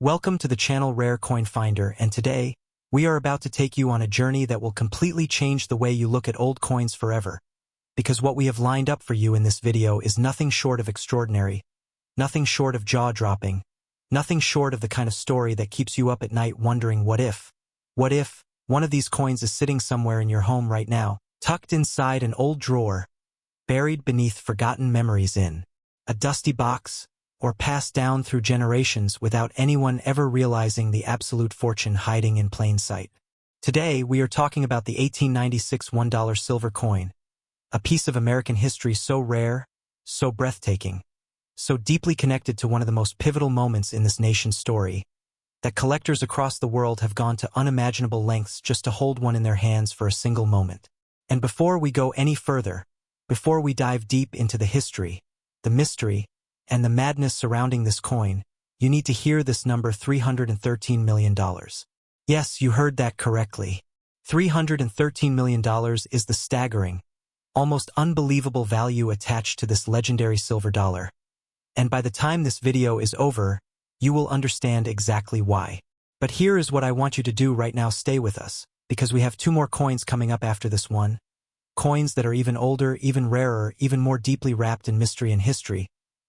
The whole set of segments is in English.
Welcome to the channel Rare Coin Finder, and today, we are about to take you on a journey that will completely change the way you look at old coins forever. Because what we have lined up for you in this video is nothing short of extraordinary, nothing short of jaw-dropping, nothing short of the kind of story that keeps you up at night wondering what if one of these coins is sitting somewhere in your home right now, tucked inside an old drawer, buried beneath forgotten memories in a dusty box, or passed down through generations without anyone ever realizing the absolute fortune hiding in plain sight. Today, we are talking about the 1896 $1 silver coin, a piece of American history so rare, so breathtaking, so deeply connected to one of the most pivotal moments in this nation's story, that collectors across the world have gone to unimaginable lengths just to hold one in their hands for a single moment. And before we go any further, before we dive deep into the history, the mystery, and the madness surrounding this coin, you need to hear this number: $313 million. Yes, you heard that correctly. $313 million is the staggering, almost unbelievable value attached to this legendary silver dollar. And by the time this video is over, you will understand exactly why. But here is what I want you to do right now: stay with us, because we have two more coins coming up after this one. Coins that are even older, even rarer, even more deeply wrapped in mystery and history.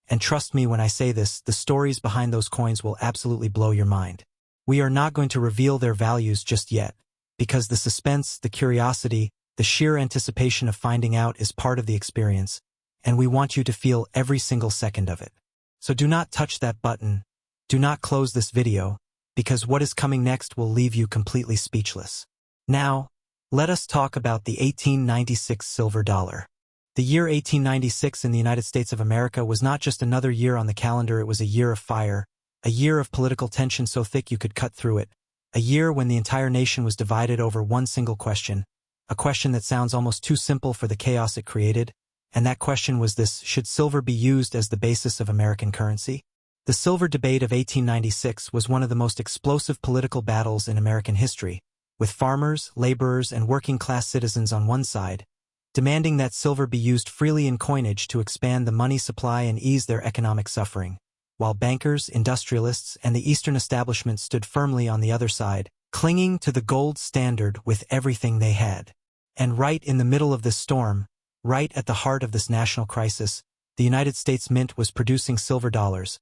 And trust me when I say this, the stories behind those coins will absolutely blow your mind. We are not going to reveal their values just yet, because the suspense, the curiosity, the sheer anticipation of finding out is part of the experience, and we want you to feel every single second of it. So do not touch that button, do not close this video, because what is coming next will leave you completely speechless. Now, let us talk about the 1896 silver dollar. The year 1896 in the United States of America was not just another year on the calendar, it was a year of fire, a year of political tension so thick you could cut through it, a year when the entire nation was divided over one single question, a question that sounds almost too simple for the chaos it created, and that question was this: should silver be used as the basis of American currency? The silver debate of 1896 was one of the most explosive political battles in American history, with farmers, laborers, and working-class citizens on one side, demanding that silver be used freely in coinage to expand the money supply and ease their economic suffering, while bankers, industrialists, and the Eastern establishment stood firmly on the other side, clinging to the gold standard with everything they had. And right in the middle of this storm, right at the heart of this national crisis, the United States Mint was producing silver dollars,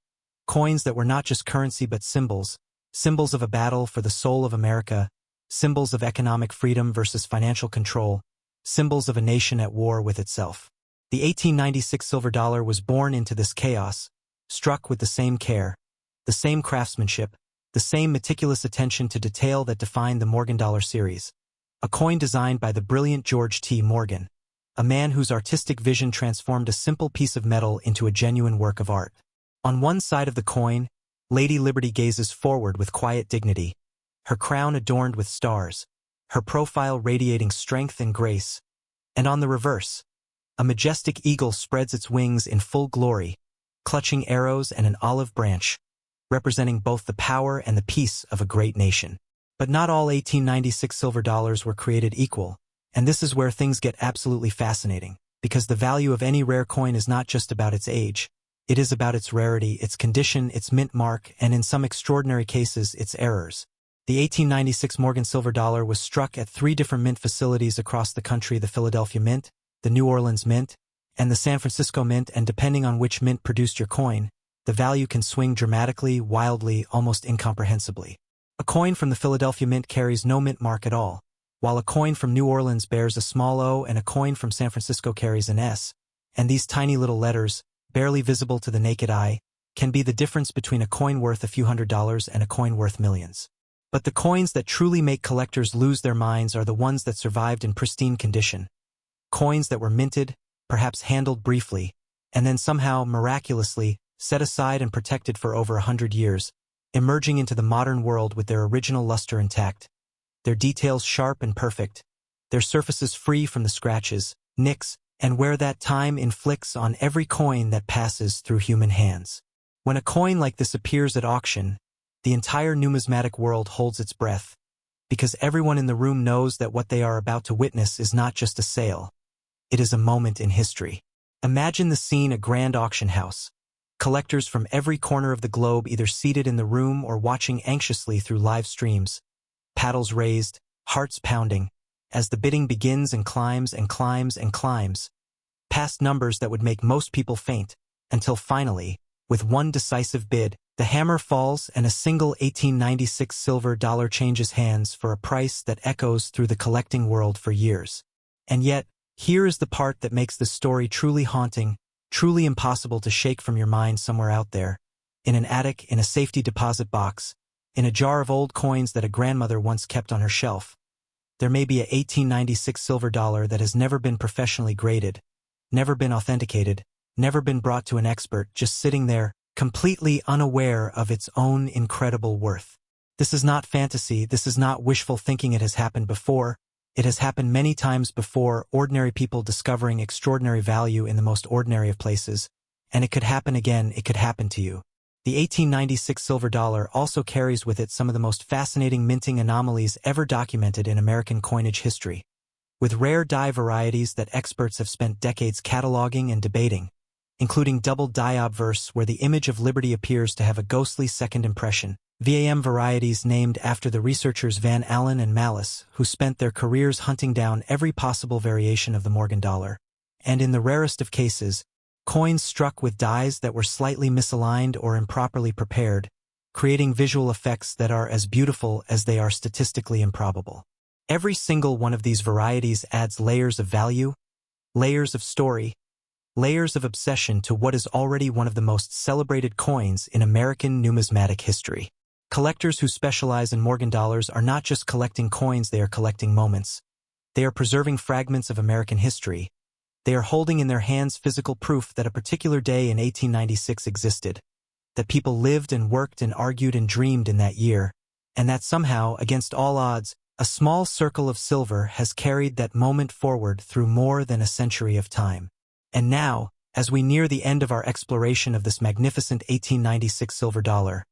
coins that were not just currency but symbols of a battle for the soul of America, symbols of economic freedom versus financial control, symbols of a nation at war with itself. The 1896 silver dollar was born into this chaos, struck with the same care, the same craftsmanship, the same meticulous attention to detail that defined the Morgan Dollar series, a coin designed by the brilliant George T. Morgan, a man whose artistic vision transformed a simple piece of metal into a genuine work of art. On one side of the coin, Lady Liberty gazes forward with quiet dignity, her crown adorned with stars, her profile radiating strength and grace, and on the reverse, a majestic eagle spreads its wings in full glory, clutching arrows and an olive branch, representing both the power and the peace of a great nation. But not all 1896 silver dollars were created equal, and this is where things get absolutely fascinating, because the value of any rare coin is not just about its age, it is about its rarity, its condition, its mint mark, and in some extraordinary cases, its errors. The 1896 Morgan silver dollar was struck at 3 different mint facilities across the country: the Philadelphia Mint, the New Orleans Mint, and the San Francisco Mint, and depending on which mint produced your coin, the value can swing dramatically, wildly, almost incomprehensibly. A coin from the Philadelphia Mint carries no mint mark at all, while a coin from New Orleans bears a small O and a coin from San Francisco carries an S, and these tiny little letters, barely visible to the naked eye, can be the difference between a coin worth a few $100s and a coin worth millions. But the coins that truly make collectors lose their minds are the ones that survived in pristine condition. Coins that were minted, perhaps handled briefly, and then somehow, miraculously, set aside and protected for over 100 years, emerging into the modern world with their original luster intact, their details sharp and perfect, their surfaces free from the scratches, nicks, and wear that time inflicts on every coin that passes through human hands. When a coin like this appears at auction, the entire numismatic world holds its breath, because everyone in the room knows that what they are about to witness is not just a sale, it is a moment in history. Imagine the scene: a grand auction house, Collectors from every corner of the globe either seated in the room or watching anxiously through live streams, paddles raised, hearts pounding, as the bidding begins and climbs and climbs and climbs, past numbers that would make most people faint, until finally, with one decisive bid, the hammer falls and a single 1896 silver dollar changes hands for a price that echoes through the collecting world for years. And yet, here is the part that makes this story truly haunting, truly impossible to shake from your mind somewhere out there, in an attic, in a safety deposit box, in a jar of old coins that a grandmother once kept on her shelf. There may be a 1896 silver dollar that has never been professionally graded, never been authenticated, never been brought to an expert, just sitting there, completely unaware of its own incredible worth. This is not fantasy, this is not wishful thinking. It has happened before. It has happened many times before, ordinary people discovering extraordinary value in the most ordinary of places. And it could happen again, it could happen to you. The 1896 silver dollar also carries with it some of the most fascinating minting anomalies ever documented in American coinage history. With rare die varieties that experts have spent decades cataloging and debating, including double die obverse where the image of liberty appears to have a ghostly second impression, VAM varieties named after the researchers Van Allen and Malice, who spent their careers hunting down every possible variation of the Morgan dollar, and in the rarest of cases, coins struck with dies that were slightly misaligned or improperly prepared, creating visual effects that are as beautiful as they are statistically improbable. Every single one of these varieties adds layers of value, layers of story, layers of obsession to what is already one of the most celebrated coins in American numismatic history. Collectors who specialize in Morgan dollars are not just collecting coins, they are collecting moments. They are preserving fragments of American history. They are holding in their hands physical proof that a particular day in 1896 existed, that people lived and worked and argued and dreamed in that year, and that somehow, against all odds, a small circle of silver has carried that moment forward through more than a century of time. And now, as we near the end of our exploration of this magnificent 1896 silver dollar,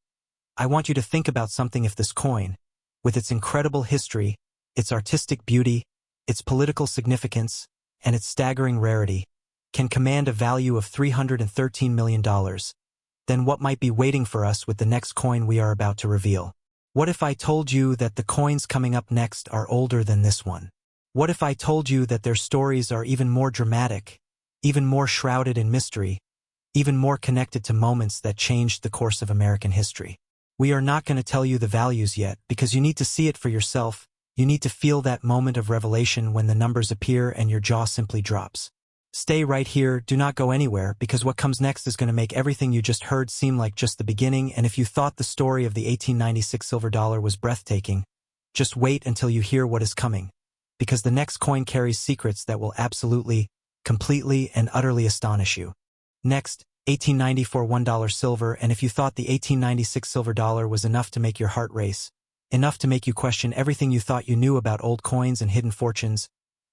I want you to think about something. If this coin, with its incredible history, its artistic beauty, its political significance, and its staggering rarity, can command a value of $313 million, then what might be waiting for us with the next coin we are about to reveal? What if I told you that the coins coming up next are older than this one? What if I told you that their stories are even more dramatic, even more shrouded in mystery, even more connected to moments that changed the course of American history? We are not going to tell you the values yet, because you need to see it for yourself. You need to feel that moment of revelation when the numbers appear and your jaw simply drops. Stay right here, do not go anywhere, because what comes next is going to make everything you just heard seem like just the beginning. And if you thought the story of the 1896 silver dollar was breathtaking, just wait until you hear what is coming, because the next coin carries secrets that will absolutely, completely, and utterly astonish you. Next, 1894 $1 silver. And if you thought the 1896 silver dollar was enough to make your heart race, enough to make you question everything you thought you knew about old coins and hidden fortunes,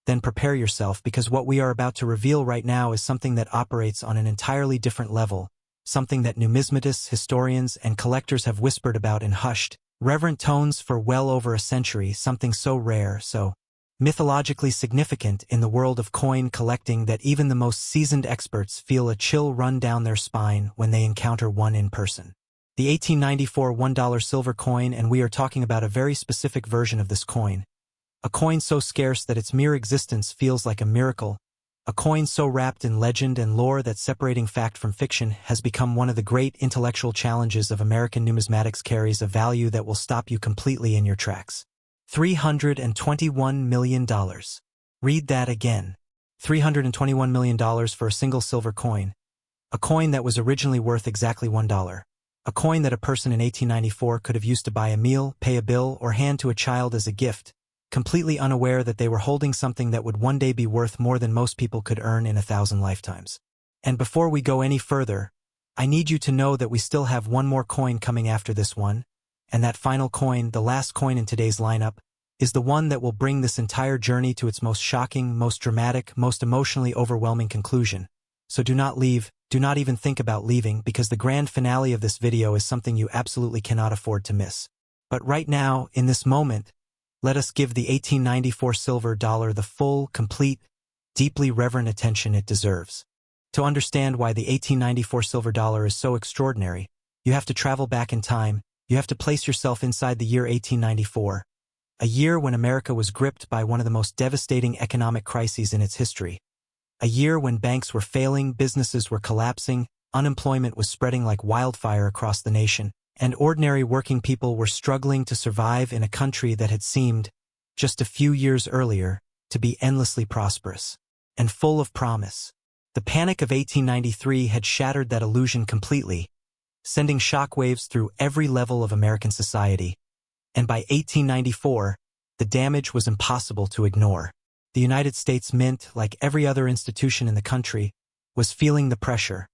then prepare yourself, because what we are about to reveal right now is something that operates on an entirely different level, something that numismatists, historians, and collectors have whispered about in hushed, reverent tones for well over a century, something so rare, so mythologically significant in the world of coin collecting that even the most seasoned experts feel a chill run down their spine when they encounter one in person. The 1894 $1 silver coin, and we are talking about a very specific version of this coin. A coin so scarce that its mere existence feels like a miracle. A coin so wrapped in legend and lore that separating fact from fiction has become one of the great intellectual challenges of American numismatics. Carries a value that will stop you completely in your tracks. $321 million. Read that again. $321 million for a single silver coin. A coin that was originally worth exactly $1. A coin that a person in 1894 could have used to buy a meal, pay a bill, or hand to a child as a gift, completely unaware that they were holding something that would one day be worth more than most people could earn in 1,000 lifetimes. And before we go any further, I need you to know that we still have one more coin coming after this one, and that final coin, the last coin in today's lineup, is the one that will bring this entire journey to its most shocking, most dramatic, most emotionally overwhelming conclusion. So do not leave, do not even think about leaving, because the grand finale of this video is something you absolutely cannot afford to miss. But right now, in this moment, let us give the 1894 silver dollar the full, complete, deeply reverent attention it deserves. To understand why the 1894 silver dollar is so extraordinary, you have to travel back in time, you have to place yourself inside the year 1894, a year when America was gripped by one of the most devastating economic crises in its history. A year when banks were failing, businesses were collapsing, unemployment was spreading like wildfire across the nation, and ordinary working people were struggling to survive in a country that had seemed, just a few years earlier, to be endlessly prosperous and full of promise. The panic of 1893 had shattered that illusion completely, sending shockwaves through every level of American society. And by 1894, the damage was impossible to ignore. The United States Mint, like every other institution in the country, was feeling the pressure.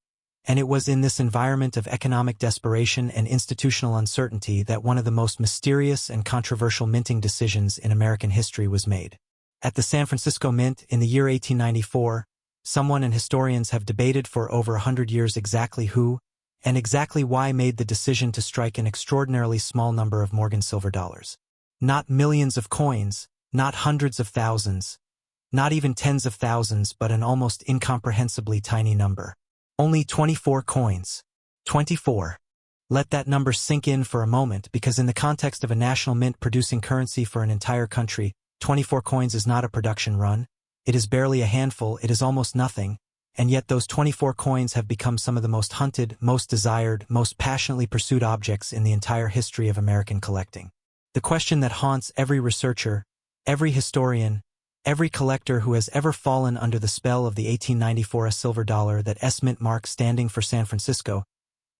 And it was in this environment of economic desperation and institutional uncertainty that one of the most mysterious and controversial minting decisions in American history was made. At the San Francisco Mint, in the year 1894, someone and historians have debated for over 100 years exactly who and exactly why made the decision to strike an extraordinarily small number of Morgan silver dollars. Not millions of coins, not hundreds of thousands, not even tens of thousands, but an almost incomprehensibly tiny number. Only 24 coins. 24. Let that number sink in for a moment, because in the context of a national mint producing currency for an entire country, 24 coins is not a production run. It is barely a handful, it is almost nothing, and yet those 24 coins have become some of the most hunted, most desired, most passionately pursued objects in the entire history of American collecting. The question that haunts every researcher, every historian, every collector who has ever fallen under the spell of the 1894 silver dollar, that S-mint mark standing for San Francisco,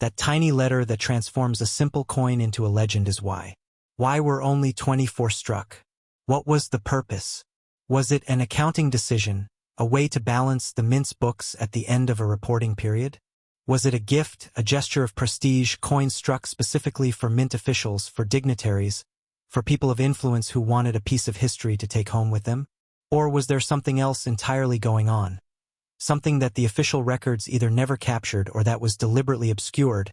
that tiny letter that transforms a simple coin into a legend, is why. Why were only 24 struck? What was the purpose? Was it an accounting decision, a way to balance the mint's books at the end of a reporting period? Was it a gift, a gesture of prestige, coins struck specifically for mint officials, for dignitaries, for people of influence who wanted a piece of history to take home with them? Or was there something else entirely going on? Something that the official records either never captured or that was deliberately obscured,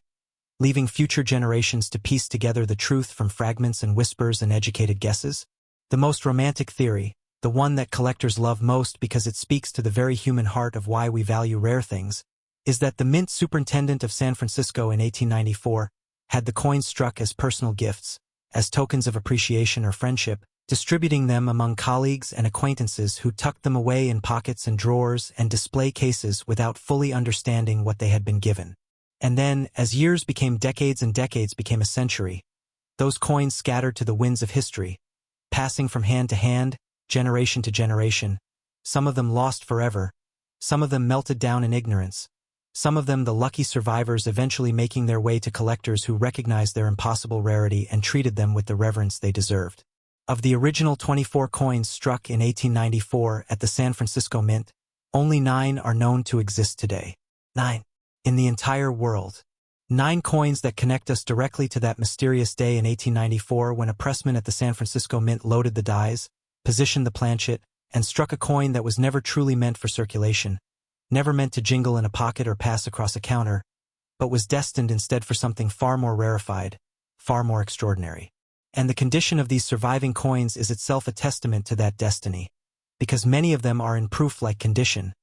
leaving future generations to piece together the truth from fragments and whispers and educated guesses? The most romantic theory, the one that collectors love most because it speaks to the very human heart of why we value rare things, is that the mint superintendent of San Francisco in 1894 had the coins struck as personal gifts, as tokens of appreciation or friendship, distributing them among colleagues and acquaintances who tucked them away in pockets and drawers and display cases without fully understanding what they had been given. And then, as years became decades and decades became a century, those coins scattered to the winds of history, passing from hand to hand, generation to generation, some of them lost forever, some of them melted down in ignorance, some of them the lucky survivors eventually making their way to collectors who recognized their impossible rarity and treated them with the reverence they deserved. Of the original 24 coins struck in 1894 at the San Francisco Mint, only 9 are known to exist today. 9. In the entire world. 9 coins that connect us directly to that mysterious day in 1894 when a pressman at the San Francisco Mint loaded the dies, positioned the planchet, and struck a coin that was never truly meant for circulation, never meant to jingle in a pocket or pass across a counter, but was destined instead for something far more rarefied, far more extraordinary. And the condition of these surviving coins is itself a testament to that destiny, because many of them are in proof-like condition,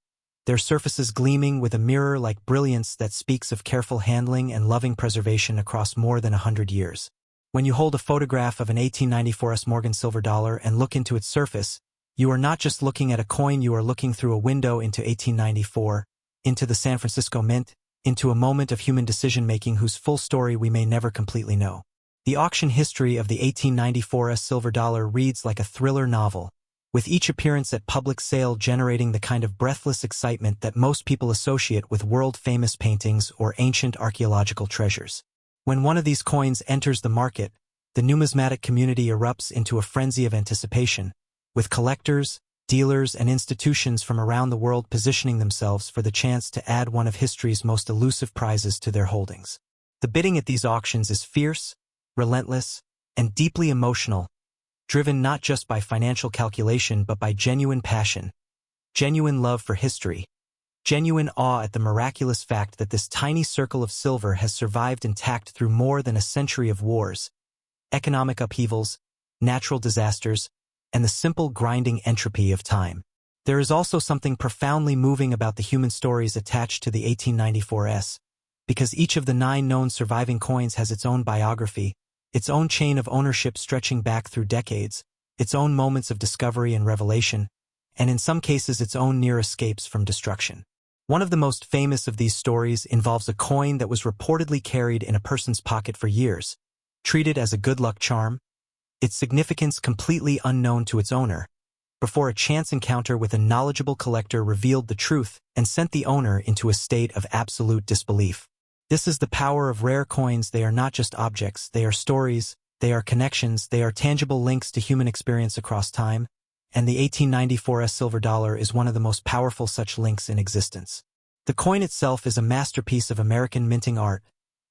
their surfaces gleaming with a mirror-like brilliance that speaks of careful handling and loving preservation across more than 100 years. When you hold a photograph of an 1894 Morgan silver dollar and look into its surface, you are not just looking at a coin, you are looking through a window into 1894, into the San Francisco Mint, into a moment of human decision-making whose full story we may never completely know. The auction history of the 1894 silver dollar reads like a thriller novel, with each appearance at public sale generating the kind of breathless excitement that most people associate with world-famous paintings or ancient archaeological treasures. When one of these coins enters the market, the numismatic community erupts into a frenzy of anticipation, with collectors, dealers, and institutions from around the world positioning themselves for the chance to add one of history's most elusive prizes to their holdings. The bidding at these auctions is fierce, relentless, and deeply emotional, driven not just by financial calculation but by genuine passion, genuine love for history, genuine awe at the miraculous fact that this tiny circle of silver has survived intact through more than a century of wars, economic upheavals, natural disasters, and the simple grinding entropy of time. There is also something profoundly moving about the human stories attached to the 1894s, because each of the 9 known surviving coins has its own biography, its own chain of ownership stretching back through decades, its own moments of discovery and revelation, and in some cases its own near escapes from destruction. One of the most famous of these stories involves a coin that was reportedly carried in a person's pocket for years, treated as a good luck charm, its significance completely unknown to its owner, before a chance encounter with a knowledgeable collector revealed the truth and sent the owner into a state of absolute disbelief. This is the power of rare coins. They are not just objects, they are stories, they are connections, they are tangible links to human experience across time, and the 1894 silver dollar is one of the most powerful such links in existence. The coin itself is a masterpiece of American minting art,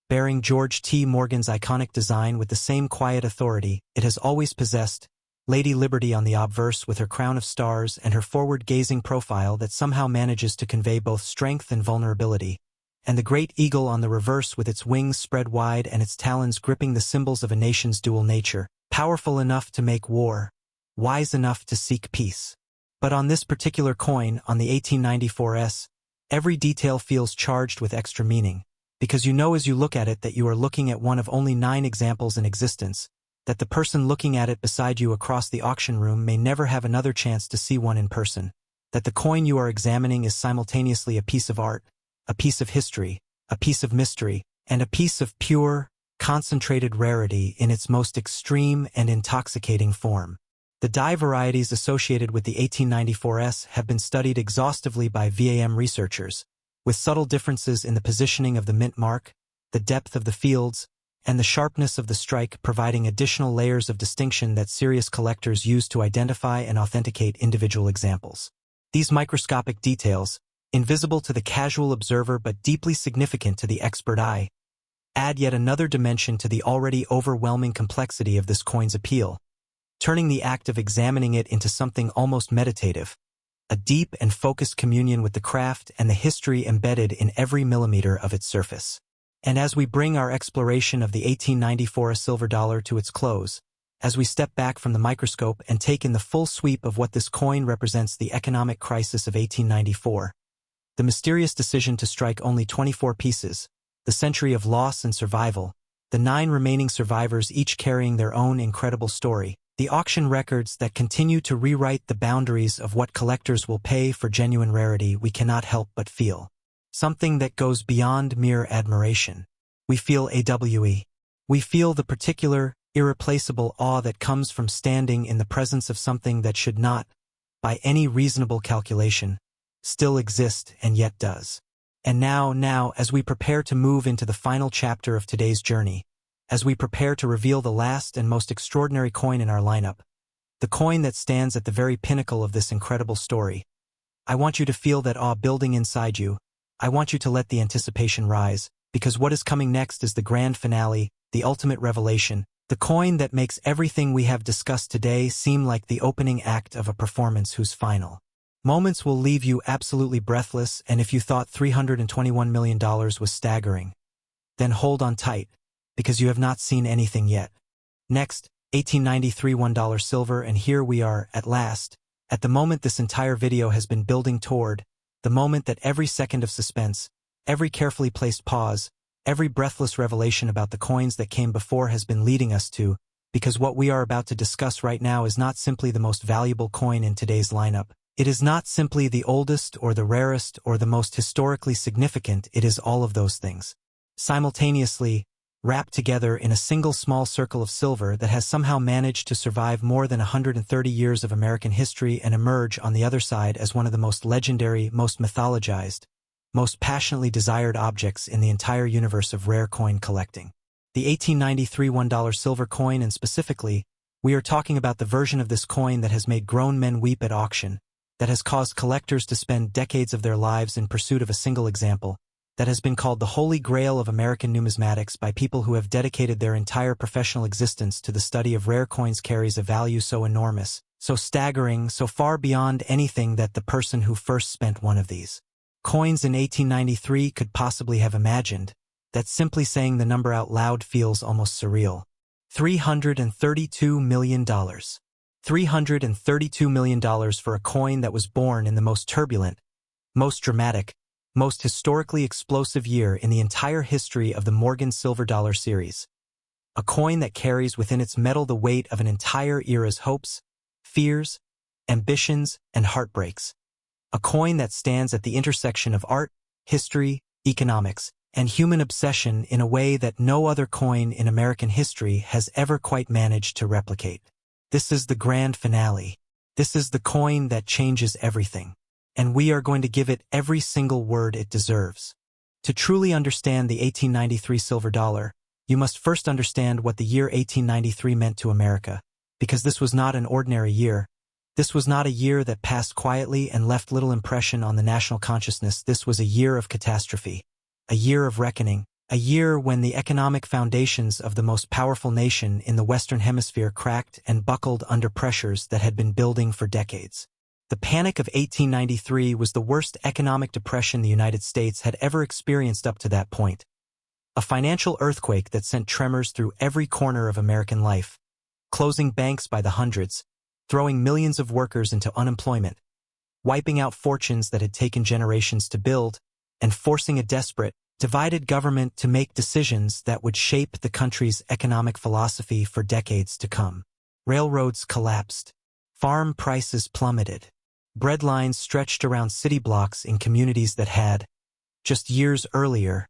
bearing George T. Morgan's iconic design with the same quiet authority it has always possessed, Lady Liberty on the obverse with her crown of stars and her forward-gazing profile that somehow manages to convey both strength and vulnerability, and the great eagle on the reverse with its wings spread wide and its talons gripping the symbols of a nation's dual nature, powerful enough to make war, wise enough to seek peace. But on this particular coin, on the 1894s, every detail feels charged with extra meaning, because you know as you look at it that you are looking at one of only 9 examples in existence, that the person looking at it beside you across the auction room may never have another chance to see one in person, that the coin you are examining is simultaneously a piece of art, a piece of history, a piece of mystery, and a piece of pure, concentrated rarity in its most extreme and intoxicating form. The die varieties associated with the 1894s have been studied exhaustively by VAM researchers, with subtle differences in the positioning of the mint mark, the depth of the fields, and the sharpness of the strike providing additional layers of distinction that serious collectors use to identify and authenticate individual examples. These microscopic details, invisible to the casual observer but deeply significant to the expert eye, add yet another dimension to the already overwhelming complexity of this coin's appeal, turning the act of examining it into something almost meditative, a deep and focused communion with the craft and the history embedded in every millimeter of its surface. And as we bring our exploration of the 1894 silver dollar to its close, as we step back from the microscope and take in the full sweep of what this coin represents, the economic crisis of 1894, the mysterious decision to strike only 24 pieces, the century of loss and survival, the 9 remaining survivors each carrying their own incredible story, the auction records that continue to rewrite the boundaries of what collectors will pay for genuine rarity, we cannot help but feel something that goes beyond mere admiration. We feel AWE. We feel the particular, irreplaceable awe that comes from standing in the presence of something that should not, by any reasonable calculation, still exist and yet does. And now, as we prepare to move into the final chapter of today's journey, as we prepare to reveal the last and most extraordinary coin in our lineup, the coin that stands at the very pinnacle of this incredible story, I want you to feel that awe building inside you. I want you to let the anticipation rise, because what is coming next is the grand finale, the ultimate revelation, the coin that makes everything we have discussed today seem like the opening act of a performance whose final moments will leave you absolutely breathless. And if you thought $321 million was staggering, then hold on tight, because you have not seen anything yet. Next, 1893 $1 silver, and here we are, at last, at the moment this entire video has been building toward, the moment that every second of suspense, every carefully placed pause, every breathless revelation about the coins that came before has been leading us to, because what we are about to discuss right now is not simply the most valuable coin in today's lineup. It is not simply the oldest or the rarest or the most historically significant, it is all of those things, simultaneously, wrapped together in a single small circle of silver that has somehow managed to survive more than 130 years of American history and emerge on the other side as one of the most legendary, most mythologized, most passionately desired objects in the entire universe of rare coin collecting. The 1893 $1 silver coin, and specifically, we are talking about the version of this coin that has made grown men weep at auction, that has caused collectors to spend decades of their lives in pursuit of a single example, that has been called the Holy Grail of American numismatics by people who have dedicated their entire professional existence to the study of rare coins, carries a value so enormous, so staggering, so far beyond anything that the person who first spent one of these coins in 1893 could possibly have imagined, that simply saying the number out loud feels almost surreal. $332 million. $332 million for a coin that was born in the most turbulent, most dramatic, most historically explosive year in the entire history of the Morgan silver dollar series. A coin that carries within its metal the weight of an entire era's hopes, fears, ambitions, and heartbreaks. A coin that stands at the intersection of art, history, economics, and human obsession in a way that no other coin in American history has ever quite managed to replicate. This is the grand finale. This is the coin that changes everything. And we are going to give it every single word it deserves. To truly understand the 1893 silver dollar, you must first understand what the year 1893 meant to America, because this was not an ordinary year. This was not a year that passed quietly and left little impression on the national consciousness. This was a year of catastrophe, a year of reckoning, a year when the economic foundations of the most powerful nation in the Western Hemisphere cracked and buckled under pressures that had been building for decades. The Panic of 1893 was the worst economic depression the United States had ever experienced up to that point. A financial earthquake that sent tremors through every corner of American life, closing banks by the hundreds, throwing millions of workers into unemployment, wiping out fortunes that had taken generations to build, and forcing a desperate, divided government to make decisions that would shape the country's economic philosophy for decades to come. Railroads collapsed. Farm prices plummeted. Bread lines stretched around city blocks in communities that had, just years earlier,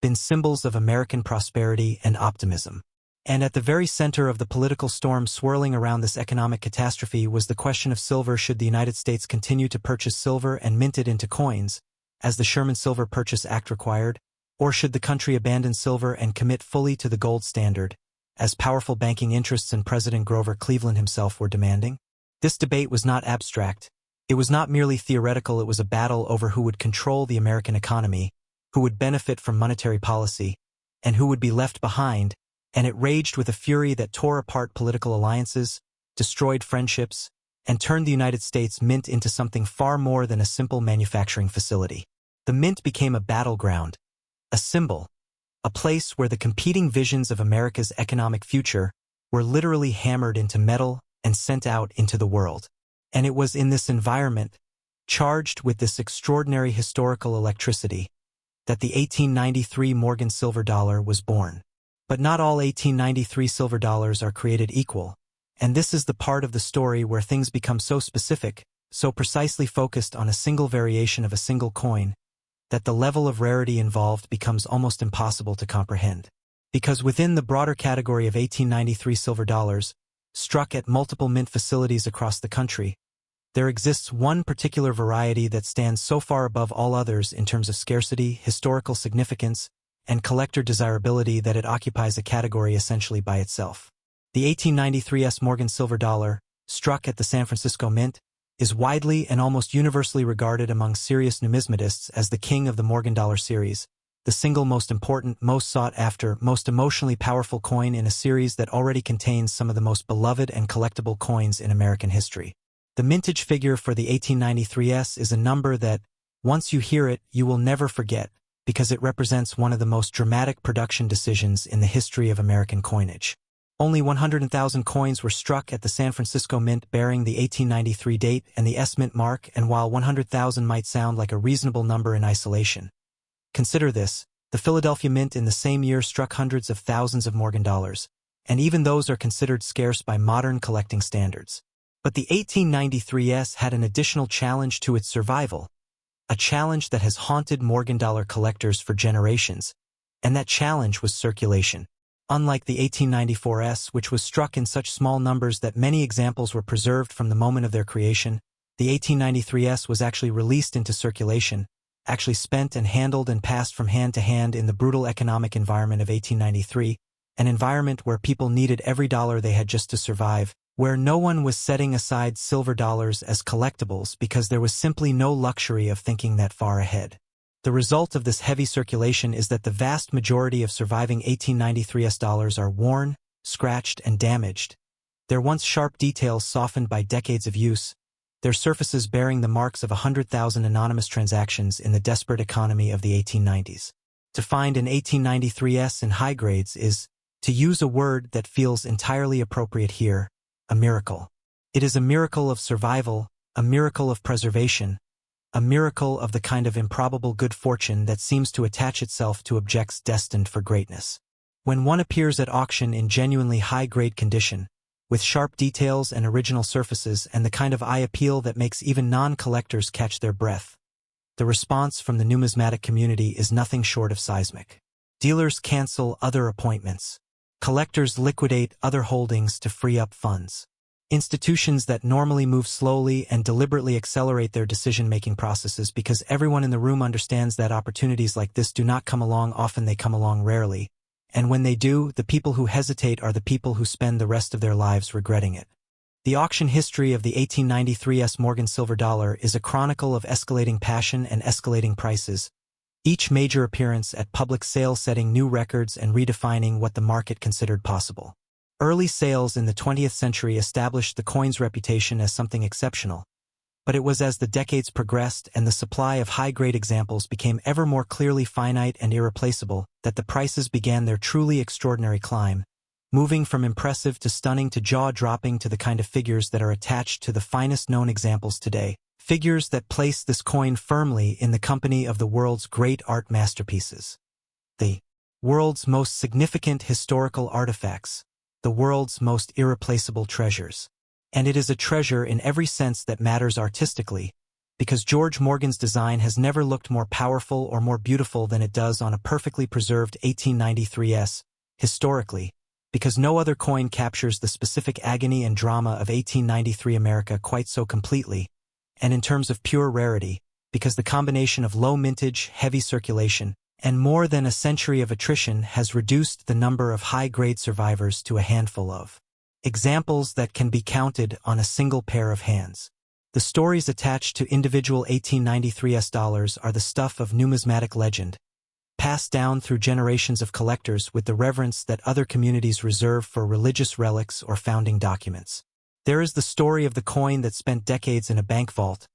been symbols of American prosperity and optimism. And at the very center of the political storm swirling around this economic catastrophe was the question of silver. Should the United States continue to purchase silver and mint it into coins, as the Sherman Silver Purchase Act required, or should the country abandon silver and commit fully to the gold standard, as powerful banking interests and President Grover Cleveland himself were demanding? This debate was not abstract. It was not merely theoretical. It was a battle over who would control the American economy, who would benefit from monetary policy, and who would be left behind, and it raged with a fury that tore apart political alliances, destroyed friendships, and turned the United States Mint into something far more than a simple manufacturing facility. The Mint became a battleground, a symbol, a place where the competing visions of America's economic future were literally hammered into metal and sent out into the world. And it was in this environment, charged with this extraordinary historical electricity, that the 1893 Morgan silver dollar was born. But not all 1893 silver dollars are created equal, and this is the part of the story where things become so specific, so precisely focused on a single variation of a single coin, that the level of rarity involved becomes almost impossible to comprehend. Because within the broader category of 1893 silver dollars, struck at multiple mint facilities across the country, there exists one particular variety that stands so far above all others in terms of scarcity, historical significance, and collector desirability that it occupies a category essentially by itself. The 1893 Morgan silver dollar, struck at the San Francisco Mint, is widely and almost universally regarded among serious numismatists as the king of the Morgan dollar series, the single most important, most sought-after, most emotionally powerful coin in a series that already contains some of the most beloved and collectible coins in American history. The mintage figure for the 1893 is a number that, once you hear it, you will never forget, because it represents one of the most dramatic production decisions in the history of American coinage. Only 100,000 coins were struck at the San Francisco Mint bearing the 1893 date and the S-Mint mark, and while 100,000 might sound like a reasonable number in isolation, consider this: the Philadelphia Mint in the same year struck hundreds of thousands of Morgan dollars, and even those are considered scarce by modern collecting standards. But the 1893 had an additional challenge to its survival, a challenge that has haunted Morgan dollar collectors for generations, and that challenge was circulation. Unlike the 1894 which was struck in such small numbers that many examples were preserved from the moment of their creation, the 1893 was actually released into circulation, actually spent and handled and passed from hand to hand in the brutal economic environment of 1893, an environment where people needed every dollar they had just to survive, where no one was setting aside silver dollars as collectibles because there was simply no luxury of thinking that far ahead. The result of this heavy circulation is that the vast majority of surviving 1893 dollars are worn, scratched, and damaged, their once sharp details softened by decades of use, their surfaces bearing the marks of 100,000 anonymous transactions in the desperate economy of the 1890s. To find an 1893 in high grades is, to use a word that feels entirely appropriate here, a miracle. It is a miracle of survival, a miracle of preservation, a miracle of the kind of improbable good fortune that seems to attach itself to objects destined for greatness. When one appears at auction in genuinely high-grade condition, with sharp details and original surfaces and the kind of eye appeal that makes even non-collectors catch their breath, the response from the numismatic community is nothing short of seismic. Dealers cancel other appointments. Collectors liquidate other holdings to free up funds. Institutions that normally move slowly and deliberately accelerate their decision-making processes because everyone in the room understands that opportunities like this do not come along often, they come along rarely. And when they do, the people who hesitate are the people who spend the rest of their lives regretting it. The auction history of the 1893 Morgan silver dollar is a chronicle of escalating passion and escalating prices, each major appearance at public sale setting new records and redefining what the market considered possible. Early sales in the 20th century established the coin's reputation as something exceptional, but it was as the decades progressed and the supply of high-grade examples became ever more clearly finite and irreplaceable that the prices began their truly extraordinary climb, moving from impressive to stunning to jaw-dropping to the kind of figures that are attached to the finest known examples today, figures that place this coin firmly in the company of the world's great art masterpieces. The world's most significant historical artifacts, the world's most irreplaceable treasures. And it is a treasure in every sense that matters artistically, because George Morgan's design has never looked more powerful or more beautiful than it does on a perfectly preserved 1893s, historically, because no other coin captures the specific agony and drama of 1893 America quite so completely, and in terms of pure rarity, because the combination of low mintage, heavy circulation, and more than a century of attrition has reduced the number of high-grade survivors to a handful of examples that can be counted on a single pair of hands. The stories attached to individual 1893s dollars are the stuff of numismatic legend, passed down through generations of collectors with the reverence that other communities reserve for religious relics or founding documents. There is the story of the coin that spent decades in a bank vault,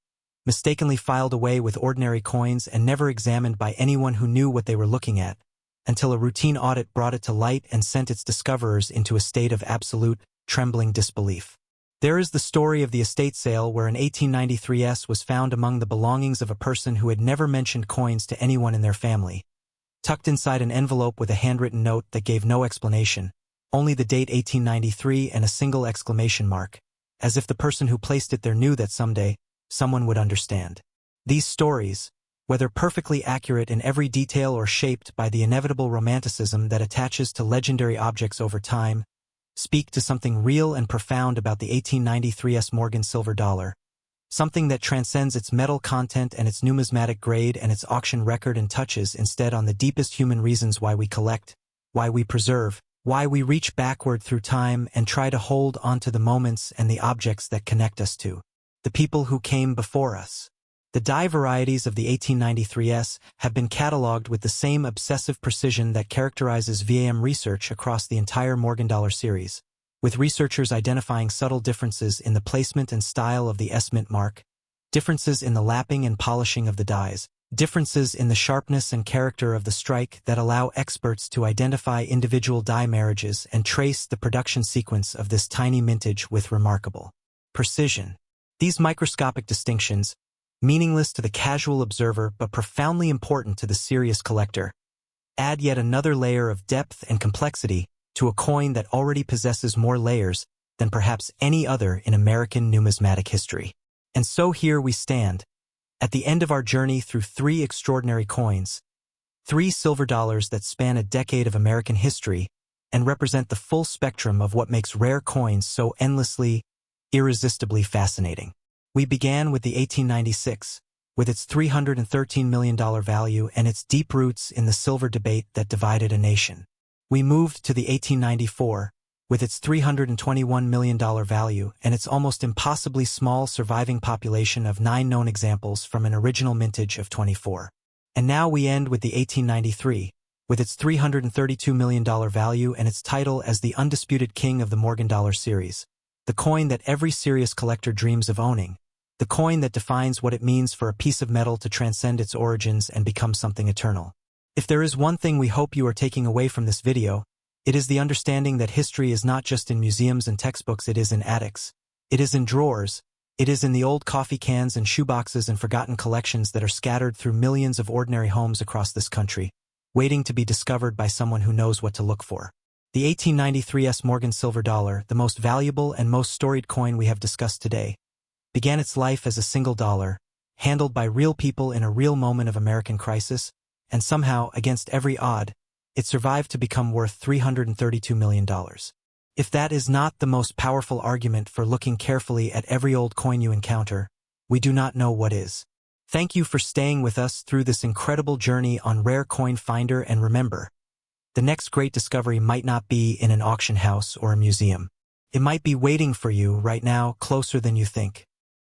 mistakenly filed away with ordinary coins and never examined by anyone who knew what they were looking at, until a routine audit brought it to light and sent its discoverers into a state of absolute, trembling disbelief. There is the story of the estate sale where an 1893s was found among the belongings of a person who had never mentioned coins to anyone in their family, tucked inside an envelope with a handwritten note that gave no explanation, only the date 1893 and a single exclamation mark, as if the person who placed it there knew that someday, someone would understand. These stories, whether perfectly accurate in every detail or shaped by the inevitable romanticism that attaches to legendary objects over time, speak to something real and profound about the 1893s Morgan silver dollar, something that transcends its metal content and its numismatic grade and its auction record and touches instead on the deepest human reasons why we collect, why we preserve, why we reach backward through time and try to hold onto the moments and the objects that connect us to the people who came before us. The die varieties of the 1893s have been catalogued with the same obsessive precision that characterizes VAM research across the entire Morgan dollar series, with researchers identifying subtle differences in the placement and style of the S-mint mark, differences in the lapping and polishing of the dies, differences in the sharpness and character of the strike that allow experts to identify individual die marriages and trace the production sequence of this tiny mintage with remarkable precision. These microscopic distinctions, meaningless to the casual observer but profoundly important to the serious collector, add yet another layer of depth and complexity to a coin that already possesses more layers than perhaps any other in American numismatic history. And so here we stand, at the end of our journey through three extraordinary coins, three silver dollars that span a decade of American history and represent the full spectrum of what makes rare coins so endlessly, irresistibly fascinating. We began with the 1896, with its $313 million value and its deep roots in the silver debate that divided a nation. We moved to the 1894, with its $321 million value and its almost impossibly small surviving population of 9 known examples from an original mintage of 24. And now we end with the 1893, with its $332 million value and its title as the undisputed king of the Morgan dollar series, the coin that every serious collector dreams of owning, the coin that defines what it means for a piece of metal to transcend its origins and become something eternal. If there is one thing we hope you are taking away from this video, it is the understanding that history is not just in museums and textbooks, it is in attics, It is in drawers. It is in the old coffee cans and shoeboxes and forgotten collections that are scattered through millions of ordinary homes across this country, waiting to be discovered by someone who knows what to look for. The 1893 S. Morgan silver dollar, the most valuable and most storied coin we have discussed today, began its life as a single dollar, handled by real people in a real moment of American crisis, and somehow, against every odd, it survived to become worth $332 million. If that is not the most powerful argument for looking carefully at every old coin you encounter, we do not know what is. Thank you for staying with us through this incredible journey on Rare Coin Finder, and remember, the next great discovery might not be in an auction house or a museum. It might be waiting for you right now, closer than you think.